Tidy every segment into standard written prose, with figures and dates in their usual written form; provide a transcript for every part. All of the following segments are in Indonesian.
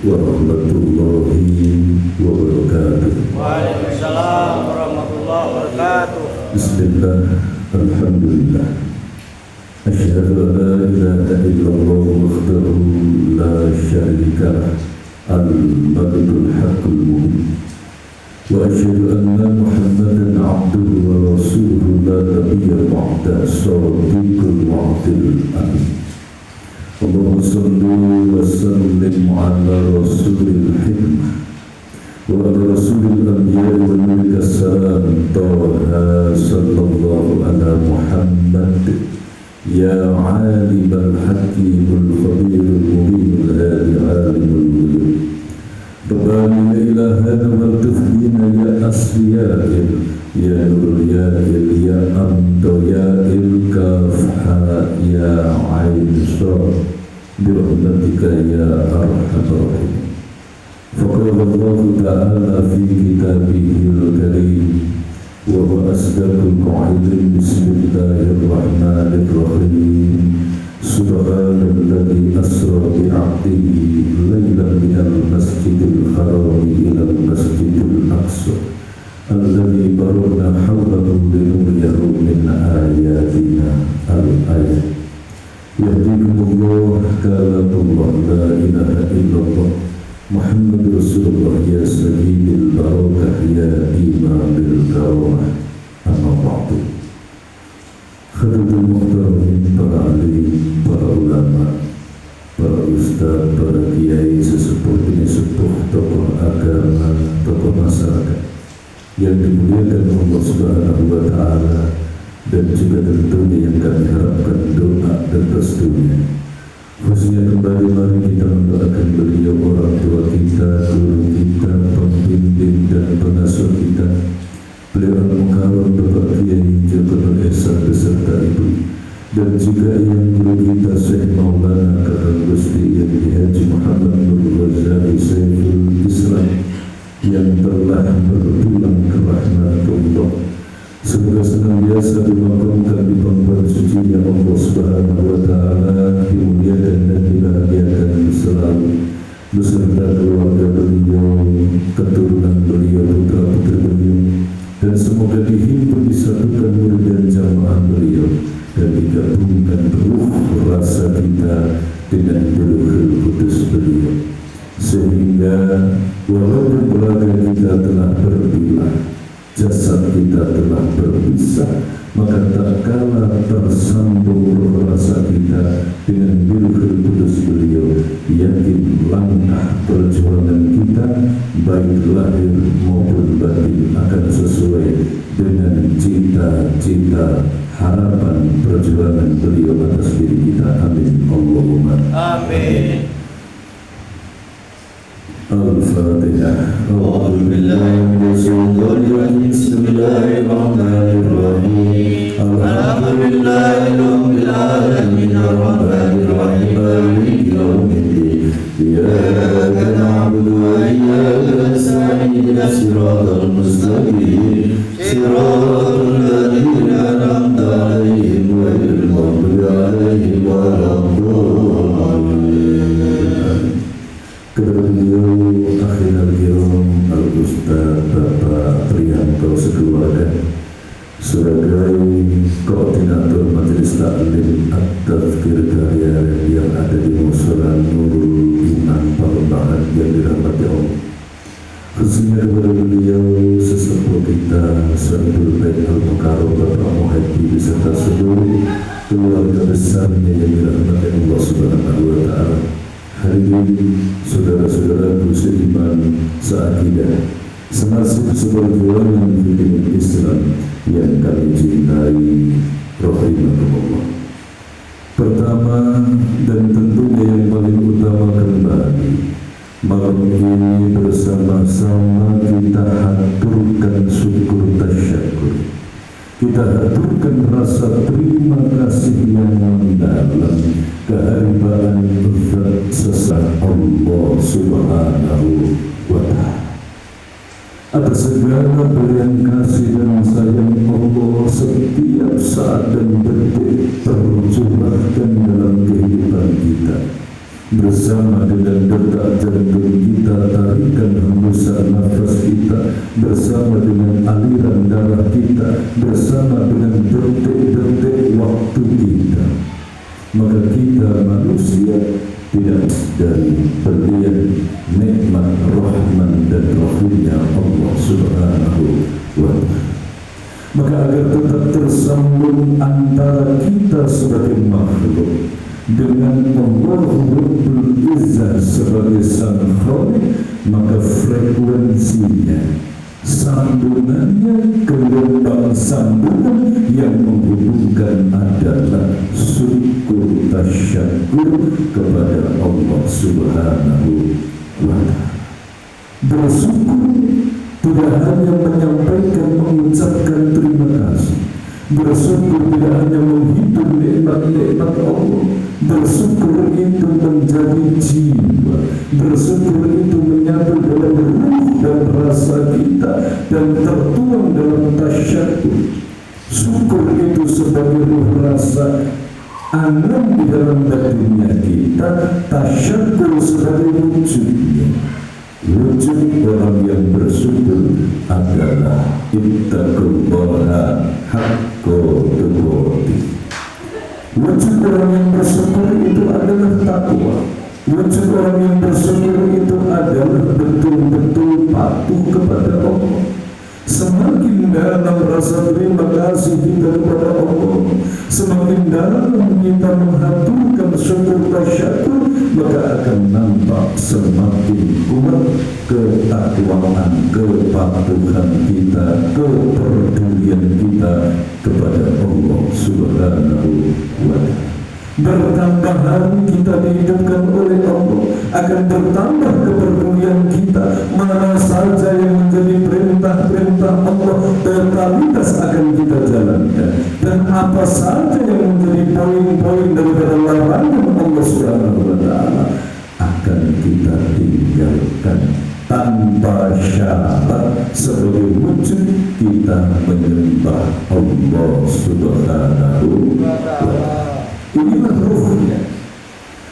warahmatullahi wabarakatuh. Waalaikumsalam warahmatullahi wabarakatuh. Bismillah, alhamdulillah. Asyhadu an la ilaha illallah wahdahu la syarika lah, al-malikul haqqul mubin. Wa asyhadu anna Muhammadan abduhu wa rasuluhu la nabiyya ba'da, shadiqul wa'dil amin. Allahumma salli wa sallim ala rasulil hikmah wa ala rasulil anbiya wa nuril salam Taha sallallahu ala Muhammad ya alimul hakimul khabirul mubinul hadi alimul ghuyub Rabbana la ilaha illa anta ya asliyail ya nur ya il ya amdo ya il kafha ya ain shad birahmatika ya arhamar rahimin. Faqala Allah ta'ala fi kitabihil karim wa huwa asdaqul qa'ilin bismillahirrahmanirrahim. Subhanalladzi asra bi'abdihi laylan minal masjidil haram ilal masjidil aqsa alladzi barakna hawlahu linuriyahu min ayatina al-ayat. Yahdikumullah kalamullah la ilaha illallah Muhammad Rasulullah ya sayyidil barakah ya imamil karamah amma ba'du. Khadimul muhtaramin, para alim, para ulama, para ustaz, para kiai, sesepuh demi sepuh, tokoh agama, tokoh masyarakat yang dimuliakan Allah Subhanahu wa ta'ala, dan juga tentunya yang kami harapkan doa dan restunya. Khususnya kembali mari kita mendoakan beliau, orang tua kita, guru kita, pembimbing dan pengasuh kita, beliau Al-Mukarram Bapak Kiai Jabal Esa beserta ibu, dan juga yang guru kita Syekh Maulana Kakang Gusti yang Haji Muhammad Nur Ghazali Saiful Islam yang telah berpulang ke rahmatullah. Semoga senantiasa dimakamkan di pangkuan sucinya Allah Subhanahu wa ta'ala, dimuliakan dan dibahagiakan selalu beserta keluarga beliau, keturunan beliau, putra putri beliau, dan semoga dihimpun disatukan murid dan jamaah beliau, dan digabungkan ruh rasa kita dengan Ruhul Qudus beliau, sehingga walaupun raga kita telah berpilah, jasad kita telah berpisah, maka tak kalah tersambung roh rasa kita dengan Ruhul Qudus beliau. Yakin langkah perjuangan kita baik lahir maupun batin akan sesuai dengan cita-cita harapan perjuangan beliau atas diri kita. Amin Allahumma amin. Al-Fatihah. Bismillahirrahmanirrahim. Alhamdulillahirabbil alamin arrahmanir rahim maliki yaumiddin. Iyyaka na'budu wa iyyaka nasta'in ihdinas siratal mustaqim siratal ladzina an'amta 'alaihim ghairil maghdubi 'alaihim waladdallin. Kepada beliau akhirul kiram Al-Ustaz Bapak Priyanto sekeluarga sebagai koordinator Majelis Taklim At-Tazkir Karya yang ada di Musyola Nurul Iman Palembang yang dirahmati Allah. Khususnya kepada beliau sesepuh kita Sayyidul Bait Al-Mukarram Bapak Muhyiddin beserta seluruh keluarga besarnya yang dirahmati Allah Subhanahu wa ta'ala. Hadirin saudara-saudara seiman seakidah, semasuk seperjuangan hidup Islam yang kami cintai rahimahullah. Pertama dan tentunya yang paling utama kembali, malam ini bersama-sama kita haturkan syukur tasyakur. Kita haturkan rasa terima kasih yang mendalam kehadiran Zat sesat Allah Subhanahu wa ta'ala atas segala berian kasih dan sayang Allah setiap saat dan detik tercurahkan dalam kehidupan kita, bersama dengan detak jantung nafas kita, bersama dengan aliran darah kita, bersama dengan detik-detik waktu kita. Maka kita manusia tidak dari pemberian nikmat rahman dan rahimnya Allah Subhanahu wa ta'ala. Maka agar tetap tersambung antara kita sebagai makhluk dengan Allah Rabbul Izzah sebagai sang Khalik, maka frekuensinya, sambungannya, gelombang sambungan yang menghubungkan adalah syukur tasyakur kepada Allah Subhanahu wa ta'ala. Bersyukur tidak hanya menyampaikan, mengucapkan terima kasih. Bersyukur tidak hanya menghitung nikmat-nikmat Allah. Bersyukur itu menjadi jiwa. Bersyukur itu menyatu dalam ruh dan rasa kita dan tertuang dalam tasyakur. Syukur itu sebagai ruh rasa anam di dalam batinnya kita, tasyakur sebagai wujudnya. Wujud orang yang bersyukur adalah ittaqullaha haqqa tuqatih. Wujud orang yang bersyukur itu adalah takwa. Wujud orang yang bersyukur itu adalah betul-betul patuh kepada Allah. Semakin dalam rasa terima kasih kita kepada Allah, semakin dalam kita mengaturkan syukur tasyakur, maka akan nampak semakin kuat ketakwaan, kepatuhan kita, kepedulian kita kepada Allah Subhanahu wa ta'ala. Bertambah hari kita dihidupkan oleh Allah, akan bertambah kepedulian kita. Mana saja yang menjadi perintah-perintah Allah, totalitas akan kita jalankan. Dan apa saja yang menjadi poin-poin daripada larangan Allah Subhanahu wa ta'ala akan kita tinggalkan tanpa syarat, sebagai wujud kita menyembah Allah Subhanahu wa ta'ala. Inilah ruhnya.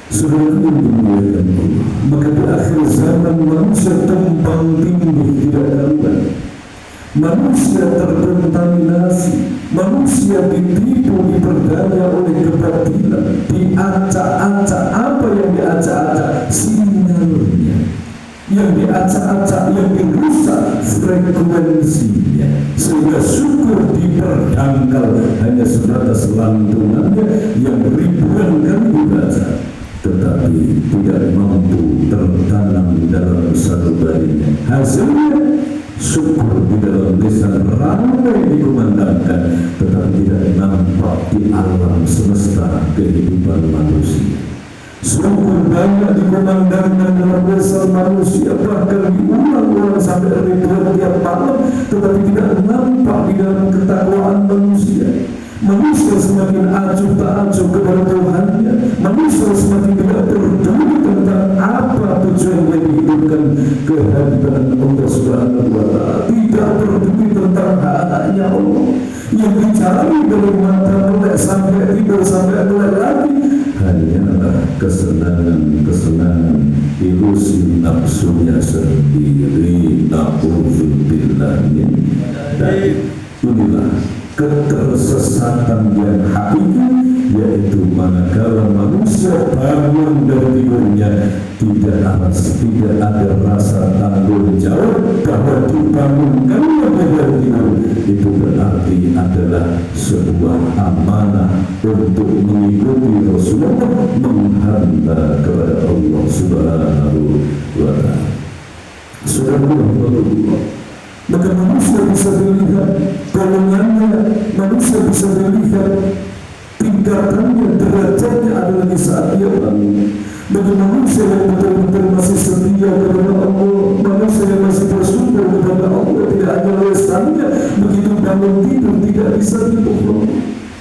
Saudara yang dimuliakan Allah, maka di akhir zaman manusia tumpang tindih tidak karuan. Manusia terkontaminasi, manusia ditipu, diperdaya oleh kebatilan, diacak-acak. Apa yang diacak-acak? Sinyalnya. Yang diacak-acak, yang dirusak frekuensinya, sehingga syukur diperdangkal hanya sebatas lantungannya yang ribuan kali dibaca, tetapi tidak mampu tertanam dalam sanubarinya. Hasilnya syukur di dalam lisan ramai dikumandangkan, tetapi tidak nampak di alam semesta kehidupan manusia. Syukur banyak dikumandangkan dalam lisan manusia, bahkan diulang-ulang sampai ribuan tiap malam, tetapi tidak nampak di dalam ketakwaan manusia. Manusia semakin acuh tak acuh kepada Tuhannya. Manusia semakin tidak peduli tentang apa tujuan yang dihidupkan kehadiran Allah Subhanahu wa ta'ala. Tidak peduli tentang hak-haknya Allah yang dicari dari mata melek sampai tidur sampai melek lagi. Hanyalah kesenangan-kesenangan ilusi nafsunya sendiri. Na'udzubillah min dzalik. Inilah ketersesatan yang hakiki, yaitu manakala manusia bangun dari tidurnya tidak ada rasa tanggung jawab bahwa dibangunkannya dari tidur itu berarti adalah sebuah amanah untuk mengikuti Rasulullah, menghamba kepada Allah Subhanahu wa ta'ala. Subhanallah. Maka manusia bisa dilihat golongannya, manusia bisa dilihat tingkatannya, derajatnya adalah di saat dia bangun. Bagi manusia yang betul-betul masih setia kepada Allah, manusia yang masih bersyukur kepada Allah, tidak hanya lesannya, begitu bangun tidur tidak bisa dibohong.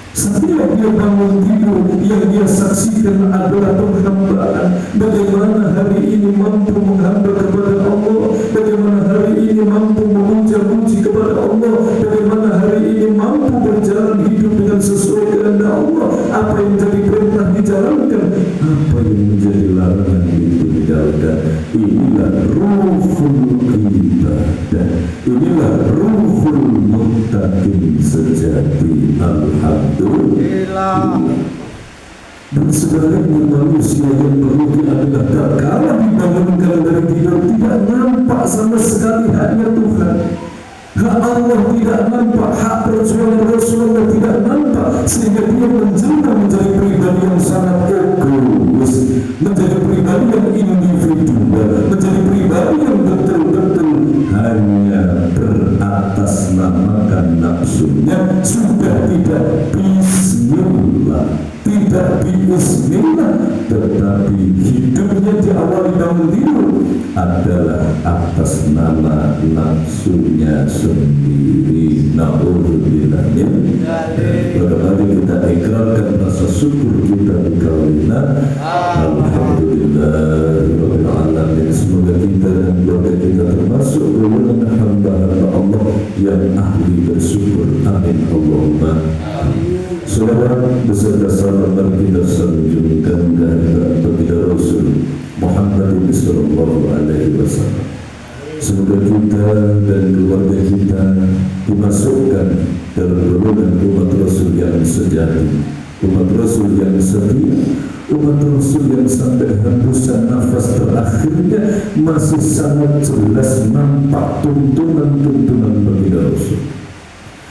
Setiap dia bangun tidur, yang dia saksikan adalah penghambaan. Bagaimana hari ini mampu menghamba kepada Allah, bagaimana hari ini mampu memuja-puji kepada Allah, bagaimana hari ini mampu berjalan hidup dengan sesuai kehendak Allah. Apa yang menjadi perintah dijalankan, apa yang menjadi larangan itu dijalankan. Inilah ruhul ibadah. Inilah ruhul muttaqin sejati. Alhamdulillah. Dan sebaliknya manusia yang merugi adalah kala dibangunkan dari tidur tidak nampak sama sekali haknya Tuhan. Hak Allah tidak nampak, hak perjuangan Rasulullah tidak nampak, sehingga dia menjelma menjadi pribadi yang sangat egois, menjadi pribadi yang individual, menjadi pribadi yang betul-betul hanya beratasnamakan nafsunya, sudah tidak bismillah, tidak bismillah, tetapi hidupnya diawali bangun tidur adalah atas nama nafsunya sendiri. Na'udzubillahin. Pada hari kita ikrarkan rasa syukur kita di kawinan. Alhamdulillah alamin. Semoga kita dan keluarga kita termasuk golongan hamba-hamba Allah yang ahli bersyukur. Amin Allahumma. Salawat beserta salam kita sanjungkan kepada Rasul Muhammad sallallahu alaihi wasallam. Semoga kita dan keluarga kita dimasukkan dalam golongan umat Rasul yang sejati, umat Rasul yang setia, umat Rasul yang sampai hembusan nafas terakhirnya masih sangat jelas nampak tuntunan-tuntunan bagi Rasul.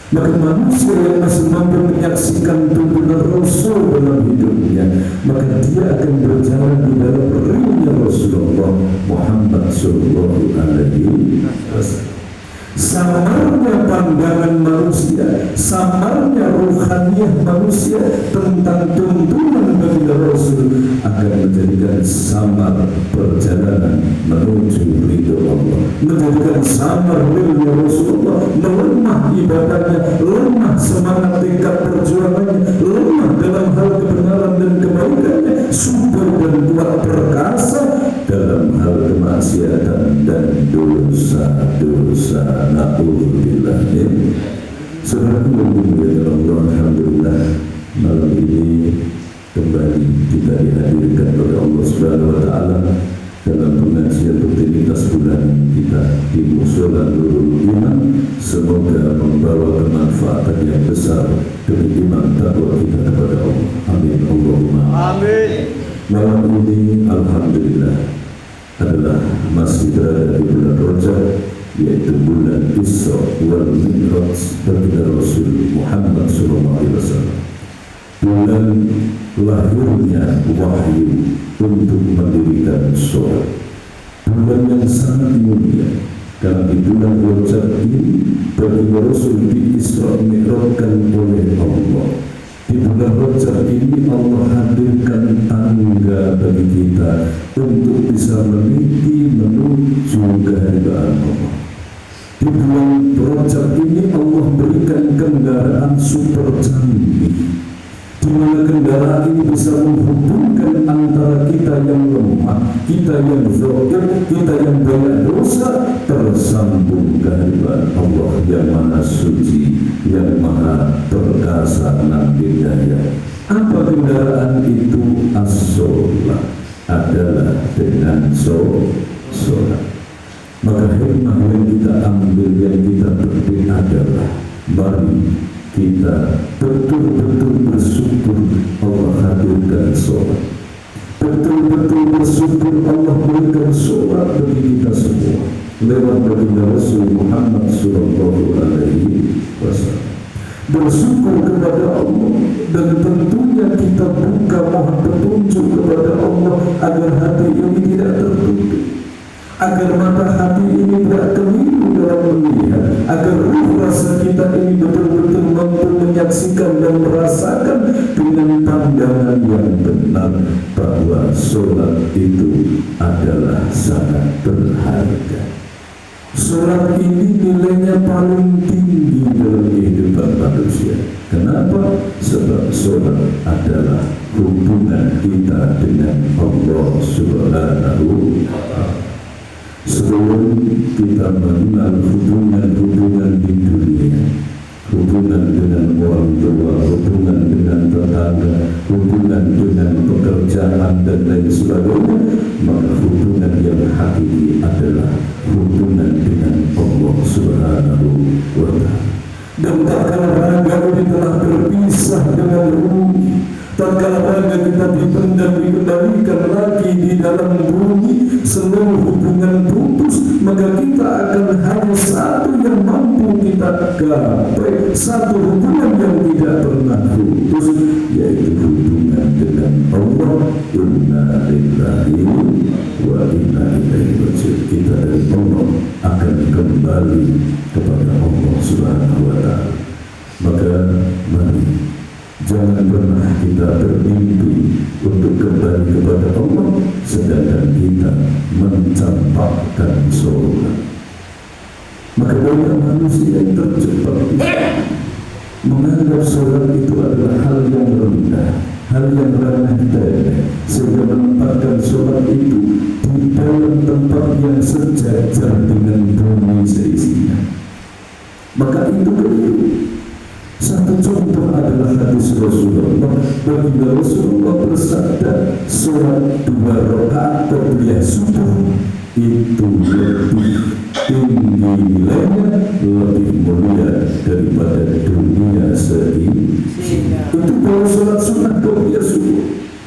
Maka manusia yang masih mampu menyaksikan tuntunan Rasul dalam hidupnya, maka dia akan berjalan di dalam ringnya Rasulullah Muhammad sallallahu alaihi wasallam. Samarnya pandangan manusia, samarnya ruhaniyah manusia tentang tuntunan bagi Rasul akan menjadikan samar perjalanan menuju ridho Allah, menjadikan samar ridho Rasulullah, melemah ibadahnya, lemah semangat tingkat perjuangannya, lemah dalam hal kebenaran dan kebaikannya, subur dan kuat perkasa dalam hal kemaksiatan dan dosa-dosa. Na'udzubillah. Saudaraku yang dimuliakan Allah, alhamdulillah malam ini kembali kita dihadirkan oleh Allah Subhanahu wa taala dalam pengajian rutinitas bulanan kita di Mushola Nurul Iman. Semoga membawa kemanfaatan yang besar demi iman takwa kita kepada Allah. Amin Allahumma amin. Malam ini alhamdulillah adalah masih berada di bulan Rajab, yaitu bulan Isra wal Mi'raj bagi Rasul Muhammad SAW. Bulan lahirnya wahyu untuk mendirikan sholat. Bulan yang sangat mulia, karena di bulan Rajab ini bagi Rasul di-Isra Mi'rajkan oleh Allah. Di bulan Rajab ini Allah hadirkan tangga bagi kita untuk bisa meniti menuju kehadiran Allah. Di bulan Rajab ini Allah berikan kendaraan super canggih, di mana kendaraan ini bisa menghubungkan antara kita yang lemah, kita yang zahir, kita yang banyak dosa, tersambung kehadiran Allah yang maha suci, yang maha perkasa dan hidayah. Apa kendaraan itu? As-sholat, adalah dengan sholat. Maka hikmah yang kita ambil, yang kita petik adalah mari kita betul-betul bersyukur Allah hadirkan sholat, betul-betul bersyukur Allah berikan sholat bagi kita semua lewat baginda Rasul Muhammad sallallahu alaihi wasallam. Bersyukur kepada Allah, dan tentunya kita buka mohon petunjuk kepada Allah agar hati ini tidak tertutup, agar mata hati ini tidak keliru dalam melihat, agar ruh rasa kita ini betul-betul mampu menyaksikan dan merasakan dengan pandangan yang benar bahwa sholat itu adalah sangat berharga. Sholat ini nilainya paling tinggi dalam kehidupan manusia. Kenapa? Sebab sholat adalah hubungan kita dengan Allah Subhanahu wa ta'ala. Sebelum kita mengenal hubungan-hubungan di dunia, hubungan dengan orang tua, hubungan dengan tetangga, hubungan dengan pekerjaan dan lain sebagainya, maka hubungan yang hakiki adalah hubungan dengan Allah Subhanahu wa Ta'ala. Dan tatkala raga ini telah terpisah dengan bumi, tatkala raga kita dipendam dikendalikan lagi di dalam bumi, seluruh hubungan putus, maka kita akan hanya satu yang mampu kita gapai, satu hubungan yang tidak pernah putus, yaitu hubungan dengan Allah. Inna lillahi wa inna ilaihi raji'un. Kita dari Allah akan kembali kepada Allah Subhanahu wa Ta'ala. Maka mari jangan pernah kita bermimpi untuk kembali kepada Allah sedangkan kita mencampakkan sholat. Maka banyak manusia yang terjebak menganggap sholat itu adalah hal yang rendah, hal yang remeh-temeh, sehingga menempatkan sholat itu di dalam tempat yang sejajar dengan bumi seisinya. Maka itu keliru. Satu contoh adalah hadis Rasulullah. Baginda Rasulullah bersabda, sholat 2 rakaat qabliyah subuh itu lebih tinggi nilainya, lebih mulia daripada dunia seini. Itu kalau sholat sunat qabliyah subuh,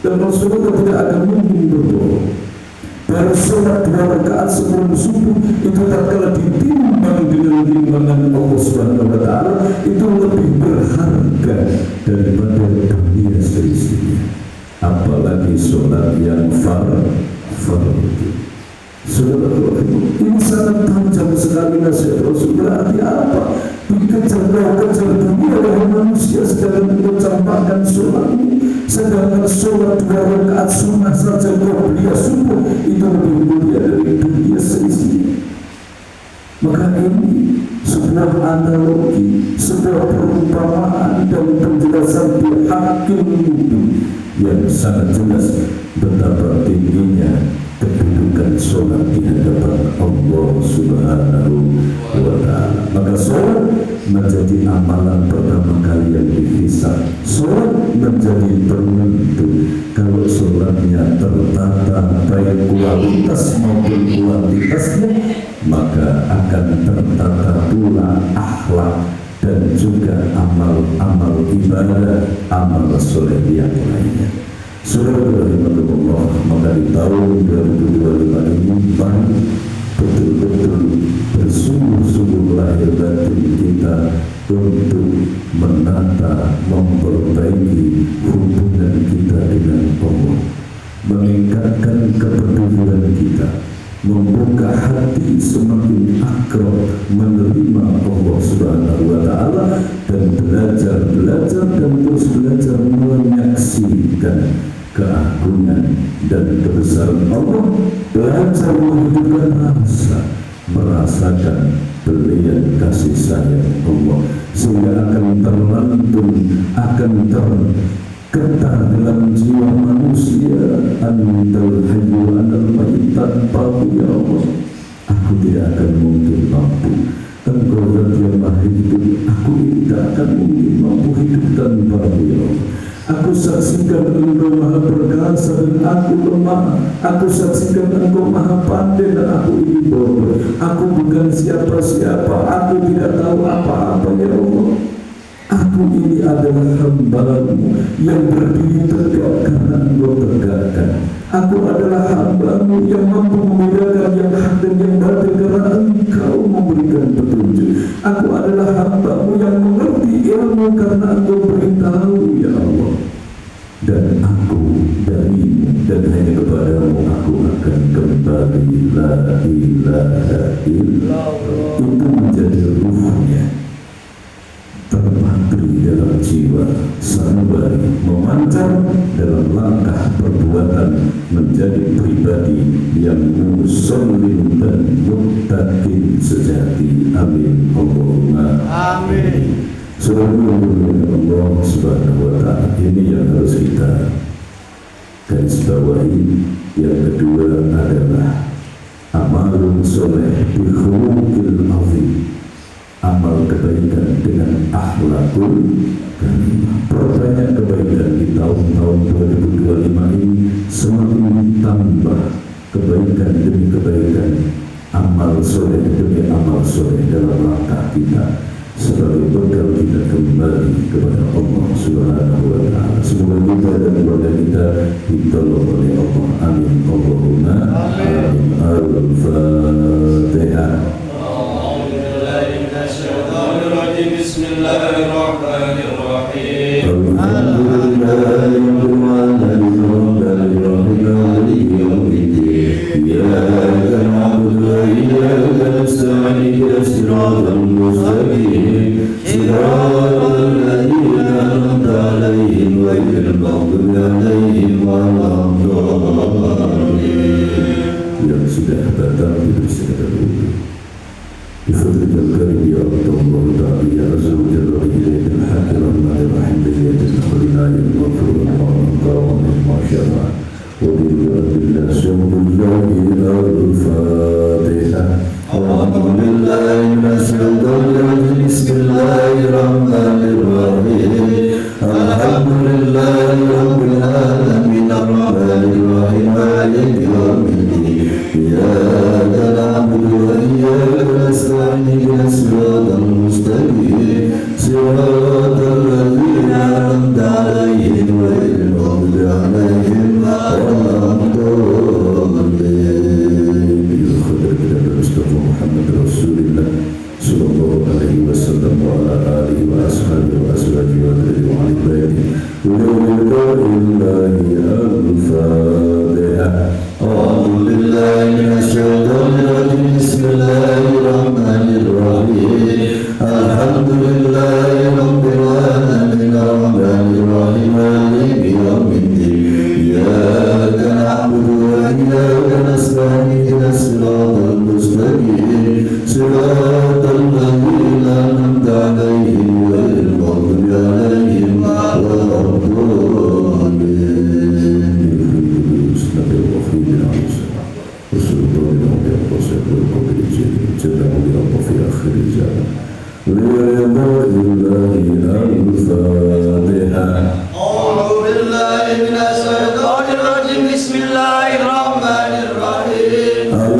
dan Rasulullah tidak akan mungkin berbohong. Baru sholat 2 rakaat sebelum subuh itu tatkala ditimbang dengan timbangan Allah Subhanahu wa Ta'ala, itu lebih berharga daripada dunia seisinya. Apalagi sholat yang fardu. Saudara, ini sangat tajam sekali nasihat Rasul. Berarti apa? Dikejar-kejar dunia oleh manusia sedang mencampakkan sholatmu, sedangkan sholat 2 rakaat sunnah saja qabliyah subuh itu lebih mulia dari dunia seisinya. Maka ini sebuah analogi, sebuah perumpamaan dan penjelasan hakim yang sangat jelas betapa tingginya kedudukan sholat di hadapan Allah Subhanahu wa Ta'ala. Maka sholat menjadi amalan pertama kali yang dihisab. Sholat menjadi penentu. Kalau sholatnya tertata baik kualitas maupun kuantitasnya, maka akan tertata pula akhlak dan juga amal-amal ibadah, amal soleh yang lainnya. Saudara rahimahullah, maka di tahun 2025 ini mari betul-betul bersungguh-sungguh lahir batin kita untuk menata, memperbaiki hubungan kita dengan Allah, meningkatkan kepedulian kita, membuka hati semakin akrab menerima Allah Subhanahu wa Ta'ala, dan belajar dan terus belajar menyaksikan keagungan dan kebesaran Allah, belajar menghidupkan rasa, merasakan belian kasih sayang Allah, sehingga akan terlantun, akan terketar dalam jiwa manusia, antal hayyu anal mayyit, tanpamu ya Allah aku tidak akan mungkin mampu. Engkau zat yang maha hidup, aku tidak akan mungkin mampu hidup tanpamu ya Allah. Aku saksikan Engkau maha perkasa dan aku lemah. Aku saksikan Engkau maha pandai dan aku ini bodoh. Aku bukan siapa-siapa, aku tidak tahu apa-apa ya Allah. Aku ini adalah hamba-Mu yang berdiri tegak karena Engkau tegakkan. Aku adalah hamba-Mu yang mampu membedakan yang hak dan yang batil karena Engkau memberikan petunjuk. Aku adalah hamba-Mu yang mengerti ilmu karena Engkau beritahu ya Allah. Dan aku darimu dan hanya kepadamu aku akan kembali. La ilaha illallah. Itu menjadi ruhnya, terpatri dalam jiwa, sanubari memancar dalam langkah perbuatan menjadi pribadi yang muslim dan muttaqin sejati. Amin Allahumma amin. Saudara Allah Subhanahu wa Ta'ala, ini yang harus kita garis bawahi. Yang kedua adalah amalun soleh bi khuluqil azim, amal kebaikan dengan akhlakul karimah. Perbanyak kebaikan di tahun-tahun 2025 ini, semakin ditambah kebaikan demi kebaikan, amal amal soleh demi amal soleh dalam langkah kita sebagai bekal kita kembali kepada Allah Subhanahu wa Ta'ala. Semoga kita dan keluarga kita ditolong oleh Allah. Amin. Allahumma amin. Al-Fatihah. Bismillahirrahmanirrahim. Yang sudah datang itu sekedar wudhu. Bifadlika al-karim ya Allah Ta'ala ya Azza wa Jalla ilaika al-haqq rahmanir-rahim biyatika khalina ya ghafur rahman ma syaa wa billahi al-Fatihah. Alhamdulillahi bismillahirrahmanirrahim. Alhamdulillahi rabbil alamin arrahmanirrahim maliki yaumiddin. Iyyaka na'budu wa iyyaka nasta'in ihdinas siratal mustaqim siratal ladzina an'amta 'alaihim ghairil maghdubi 'alaihim waladdallin. Mustafa Muhammad Rasulullah sallallahu alaihi wasallam wa ala alihi wa ashabihi wa azwajihi wa ahli baitihi al-Fatihah. A'udzu billahi minasyaitonir rajim. Bismillahirrahmanirrahim. Alhamdulillahi rabbil alamin arrahmanir rahim maliki yaumiddin. Iyyaka na'budu wa iyyaka nasta'in ihdinas siratal mustaqim siratal ladzina an'amta 'alaihim ghairil maghdubi 'alaihim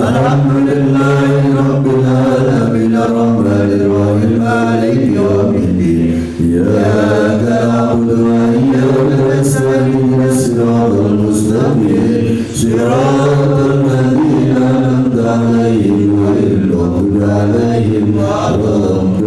Alhamdulillahi rabbil alamin arrahmanir rahim maliki yaumiddin. Iyyaka na'budu wa iyyaka nasta'in ihdinas siratal mustaqim siratal ladzina an'amta 'alaihim ghairil maghdubi 'alaihim waladdallin.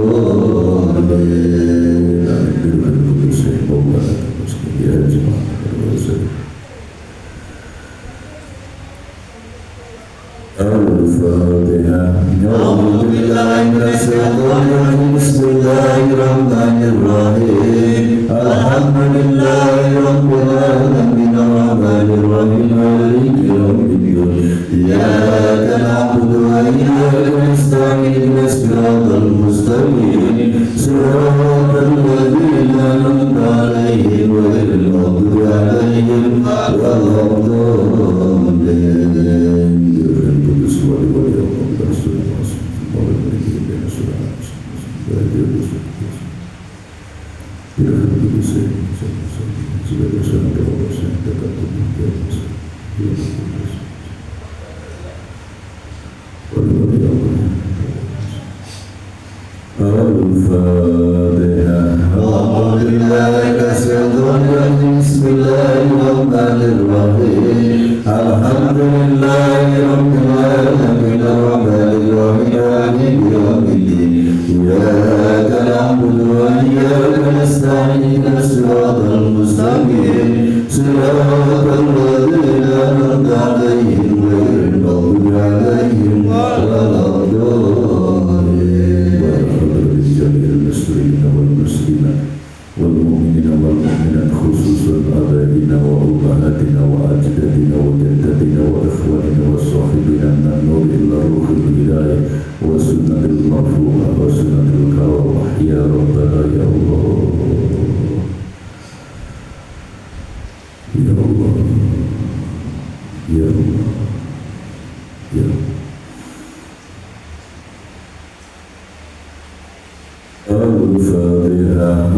Al-Fatihah. A'udzu billahi minasyaitonir rajim. Bismillahirrahmanirrahim. Alhamdulillahi rabbil alamin arrahmanir rahim maliki yaumiddin. Iyyaka na'budu wa iyyaka nasta'in ihdinas siratal mustaqim siratal ladzina an'amta 'alaihim ghairil maghdubi 'alaihim waladdallin. Alhamdulillahi rabbil alamin arrahmanir rahim maliki yaumiddin. Iyyaka na'budu wa iyyaka nasta'in ihdinas siratal mustaqim siratal ladzina an'amta 'alaihim ghairil maghdubi 'alaihim waladdallin. والمؤمنين والمؤمنات خصوصا آبائنا وأمهاتنا وأجدادنا وجداتنا وإخواننا والصاحبين من النور إلى روح الهداية وسنة المرفوعة وسنة الكرامة يا ربنا يا الله يا الله يا الله يا الله. Al-Fatihah.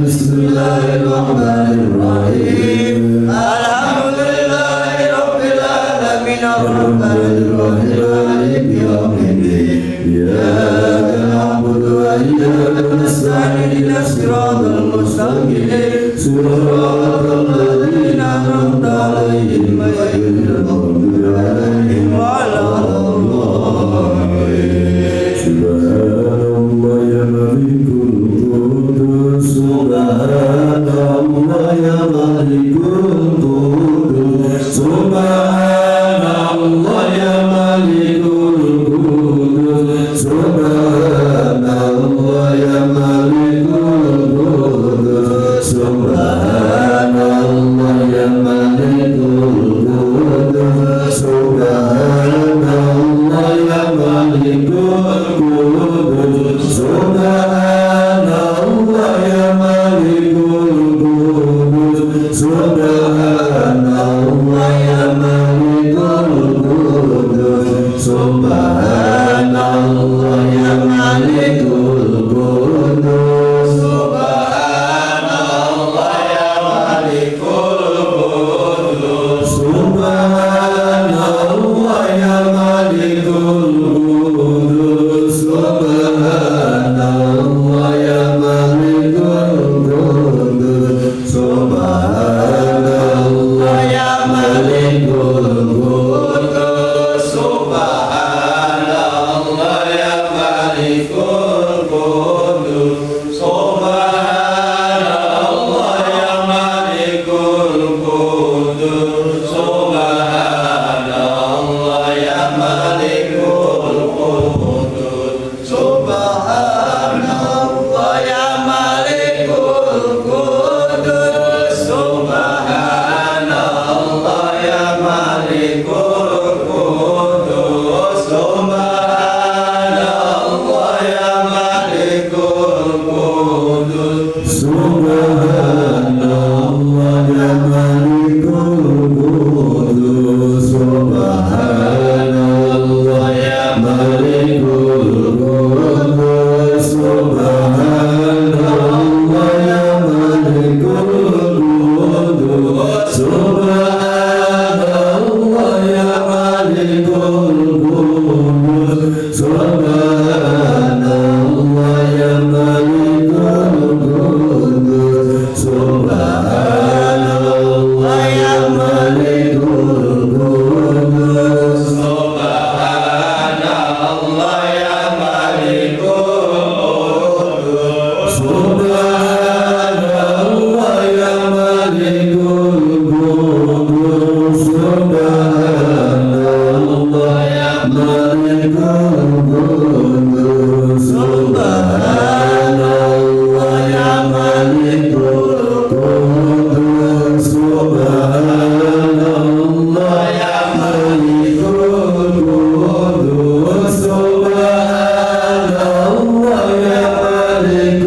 Bismillahirrahmanirrahim. Alhamdulillahi rabbil alamin. الرحمن الرحيم مالك يوم الدين إياك نعبد وإياك نستعين اهدنا الصراط المستقيم صراط الذين أنعمت عليهم غير المغضوب عليهم ولا الضالين سبحان الله يا ملك القدوس سبحان الله يا ملك القدوس سبحان الله يا ملك القدوس سبحان الله يا ملك القدوس سبحان الله يا ملك القدوس سبحان الله يا ملك القدوس سبحان الله يا ملك القدوس سبحان الله يا ملك القدوس سبحان الله يا ملك القدوس سبحان الله يا ملك القدوس سبحان الله يا ملك القدوس سبحان الله يا ملك القدوس سبحان الله يا ملك القدوس سبحان الله يا ملك القدوس سبحان الله يا ملك القدوس سبحان الله يا ملك القدوس سبحان الله يا ملك القدس سبحان الله يا ملك القدس سبحان الله يا ملك القدس سبحان الله يا ملك القدس سبحان الله يا ملك القدس سبحان الله يا ملك القدس سبحان الله يا ملك القدس سبحان الله يا ملك القدس سبحان الله يا ملك القدس سبحان الله يا ملك القدس سبحان الله يا ملك القدس سبحان الله يا ملك القدس سبحان الله يا ملك القدس سبحان الله يا ملك القدس سبحان الله يا ملك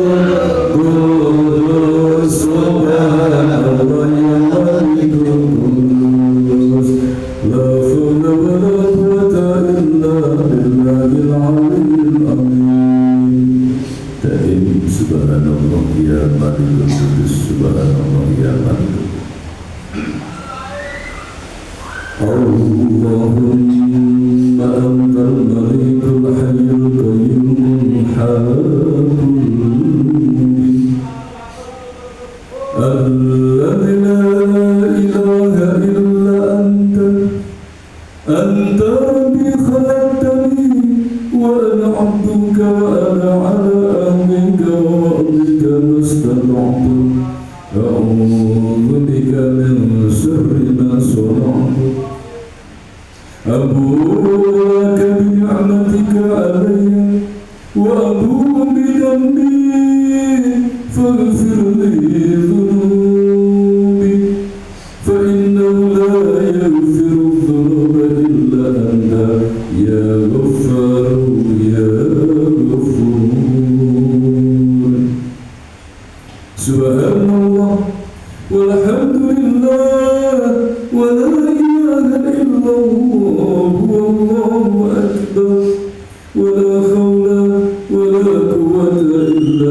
القدس سبحان الله يا ملك القدس لا حول ولا قوة إلا بالله العلي العظيم تهيب سبحان الله يا ملك القدس سبحان الله يا ملك اللهم أنت الملك الحي القيوم الحاكم الذي لا إله إلا أنت أنت ربي خلقتني وأنا عبدك وأنا على أمرك ووعدك ما استطعت أعوذ بك من شر ما صنعت أبوء لك بنعمتك علي وأبوء بذنبي فاغفر لي ذنوبي فإنه لا يغفر الذنوب إلا أنت يا غفار يا غفور سبحان الله والحمد لله ولا إله إلا الله والله أكبر ولا حول ولا قوة إلا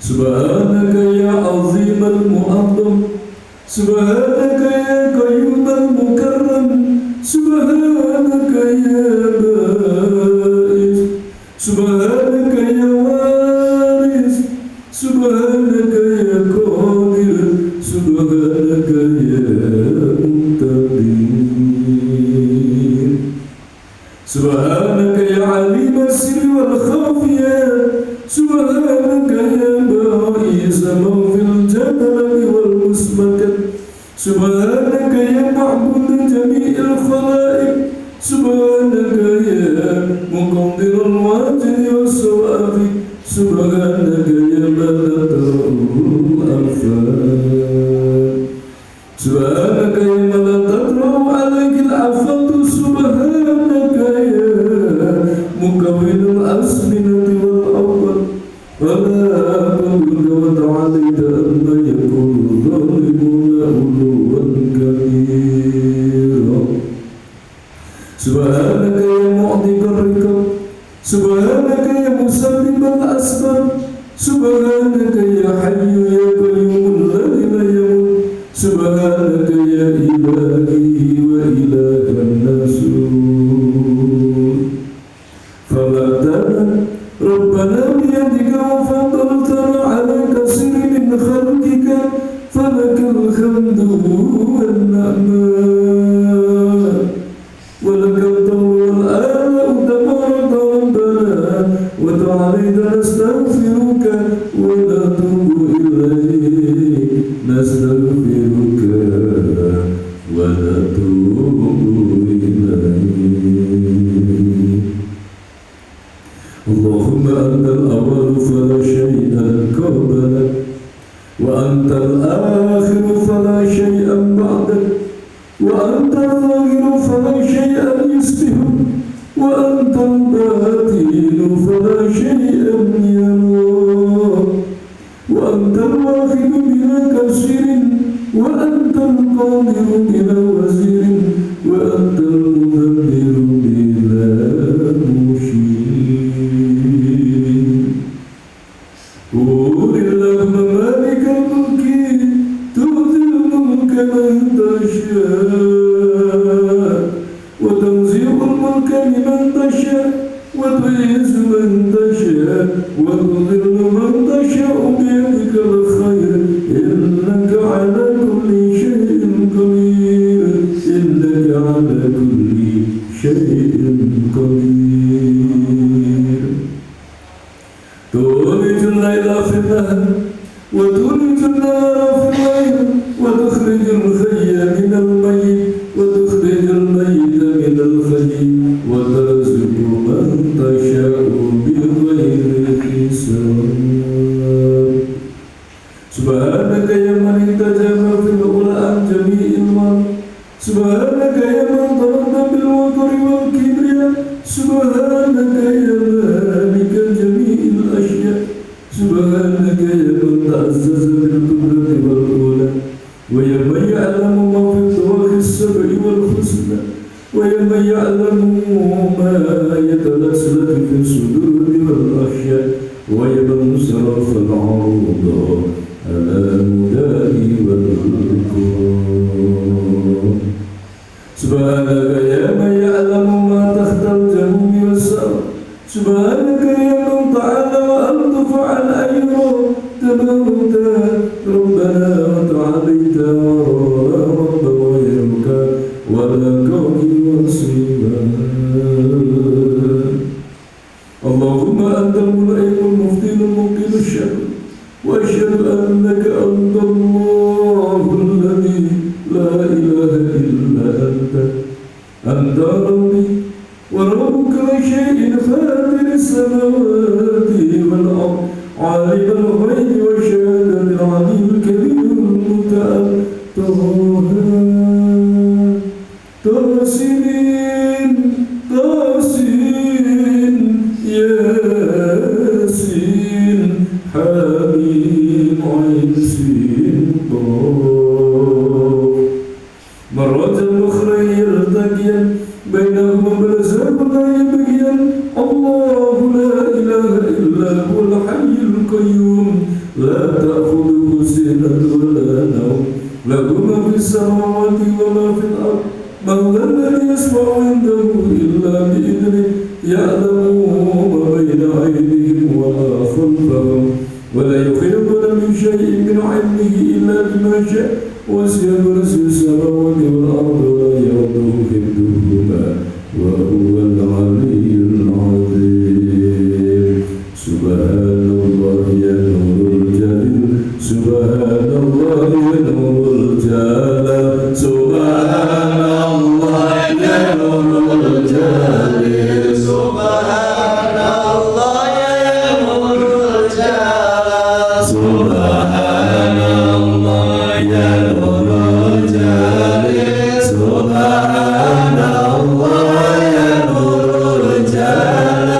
سبحانك يا عظيم المعظم سبحانك يا قيوم المكرم سبحانك يا بائس سبحانك يا وارث سبحانك يا قادر سبحانك يا مقتدر سبحانك يا عليم السر والخفيات سبحانك يا باعث من في الجبل والمسمكة سبحانك يا معبود جميع الخلائق سبحانك يا مقدر الواجد والصواب سبحانك يا من ترى الأنفال سبحانك يا من تطرأ عليك العفة سبحانك يا مكون الأزمنة والأول ولا تملك وتعاليت أن يكون الظالمون علوا كبيرا سبحانك يا معطي الركب سبحانك يا مسبب الأسباب سبحانك يا حي يا قيوم الذي لا يموت سبحانك يا إلهي وإله الناس فمتنا ربنا بيدك وفضلتنا على كثير من خلقك فلك الحمد والنعماء ولك الطول والآلاء تبارك ربنا وتعاليت نستغفرك ونتوب إليك نستغفرك ونتوب إليك اللهم أنت الأول فلا شيء قبلك وأنت الآخر فلا شيء بعدك وأنت الظاهر فلا شيء يشبهك وأنت الباطن فلا شيء يراك وأنت الواحد بلا كثير وأنت القادر بلا وزير وأنت المدبر بلا مشير قل اللهم مالك الملك تؤتي الملك من تشاء وتنزع الملك لمن تشاء وتعز من تشاء وتذل من تشاء بيدك الخير إنك على كل شيء قدير إنك على كل شيء قدير تولج الليل في النهار وتولج النهار في الليل وتخرج الحي من الميت وتخرج الميت من الحي وترزق من تشاء بغير حساب سبحانك يا من انتجب في الأولى عن جميع المال سبحانك يا من ضرب بالوقر والكبرياء سبحانك يا مالك جميع الأشياء سبحانك يا من تعزز بالقدرة والأولى ويا من يعلم ما في الطواق السبع والحسنى ويا من يعلم ما يتلسل في الصدور والأحياء ويا من صرف العروض على المداء والكون سبحانك يا من يعلم ما تحت الجنوب والسماء سبحانك يا من تعالى وألطف عن أيضا تبارك ربنا وتعاليت ورب غيرك ولا كون وصيبا اللهم أنت الملئم المفضل المقيم الشر وأشهد أنك أنت الله الذي لا إله إلا أنت ربي ورب كل شيء فاطر السماوات والأرض عالم الغيب والشهادة العلي الكبير المتعال طاسين ياسين حميم عين سين طاف مرة أخرى يلتقيان بينهما برزاق لا يبغيان الله لا إله إلا هو الحي القيوم السماوات وما في الأرض من ذا الذي يشفع عنده إلا بإذنه يعلم ما بين أيديهم وما خلفهم ولا يحيطون من شيء من علمه إلا بما شاء وسع كرسي السماوات والأرض ولا يؤوده حفظهما وهو العلي العظيم سبحان الله يا نور الجليل سبحان الله يا نور الجلال سبحان الله يا نور الجليل سبحان الله يا نور الجلال سبحان الله يا نور الجليل سبحان الله يا نور الجلال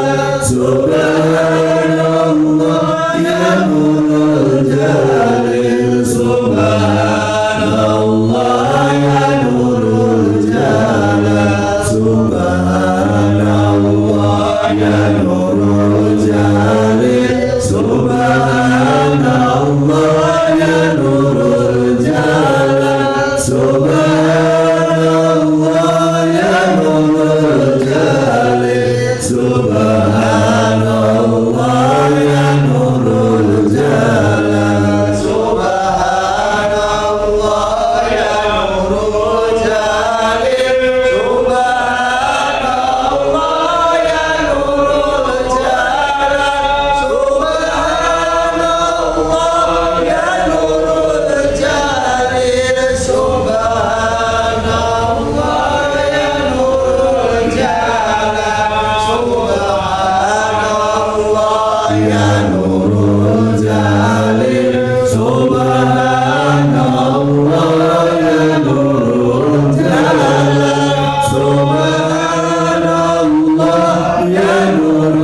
سبحان الله يا نور الجليل سبحان الله يا نور الجلال سبحان الله يا نور الجليل سبحان الله يا نور الجلال سبحان الله يا نور الجليل سبحان الله يا نور الجلال سبحان الله يا نور الجليل سبحان الله يا نور الجلال سبحان الله يا نور الجليل سبحان الله يا نور الجلال سبحان الله يا نور الجليل سبحان الله يا نور الجلال سبحان الله يا نور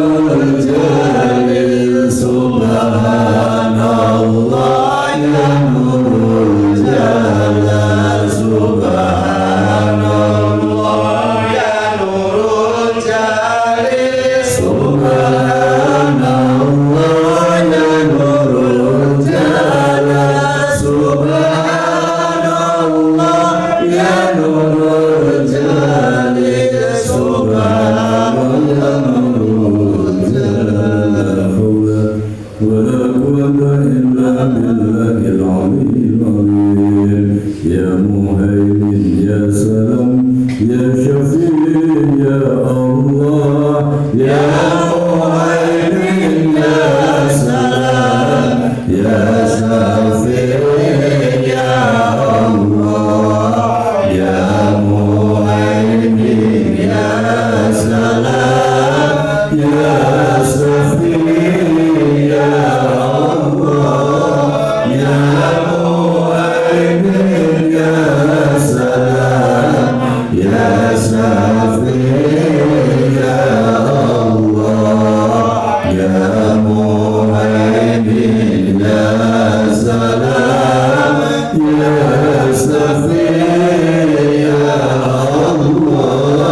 الجليل سبحان الله يا نور الجلال سبحان الله يا نور الجليل سبحان الله يا نور الجلال سبحان الله يا نور الجليل سبحان الله لا حول ولا قوة إلا بالله العلي العظيم يا مهيمن يا سلام يا شفيع يا الله يا مهيمن يا سلام يا شفيع يا الله يا مهيمن يا سلام يا شفيع يا الله يا مهيمن يا سلام يا شفيع يا الله يا مهيمن يا سلام يا شفيع يا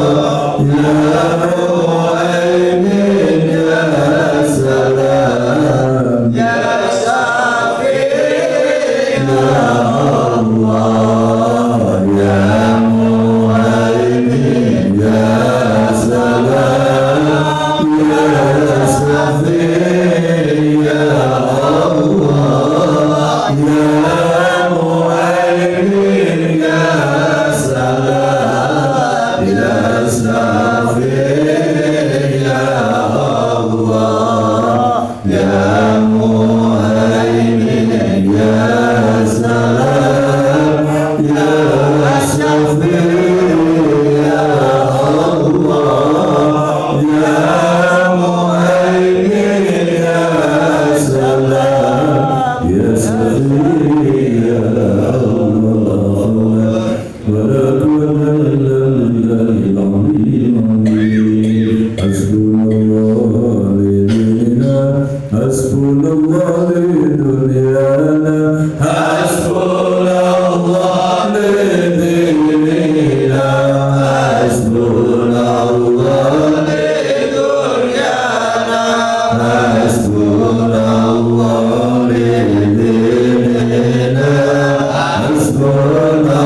الله يا مهيمن يا سلام يا شفيع يا الله يا مهيمن يا سلام يا شفيع يا الله يا مهيمن يا سلام يا شفيع يا الله يا مهيمن يا سلام يا شفيع يا الله يا مهيمن يا سلام يا شفيع يا الله ولا قوة إلا بالله العلي العظيم حسبنا الله لديننا حسبنا الله لدنيانا حسبنا الله لديننا حسبنا الله لدنيانا حسبنا الله لديننا حسبنا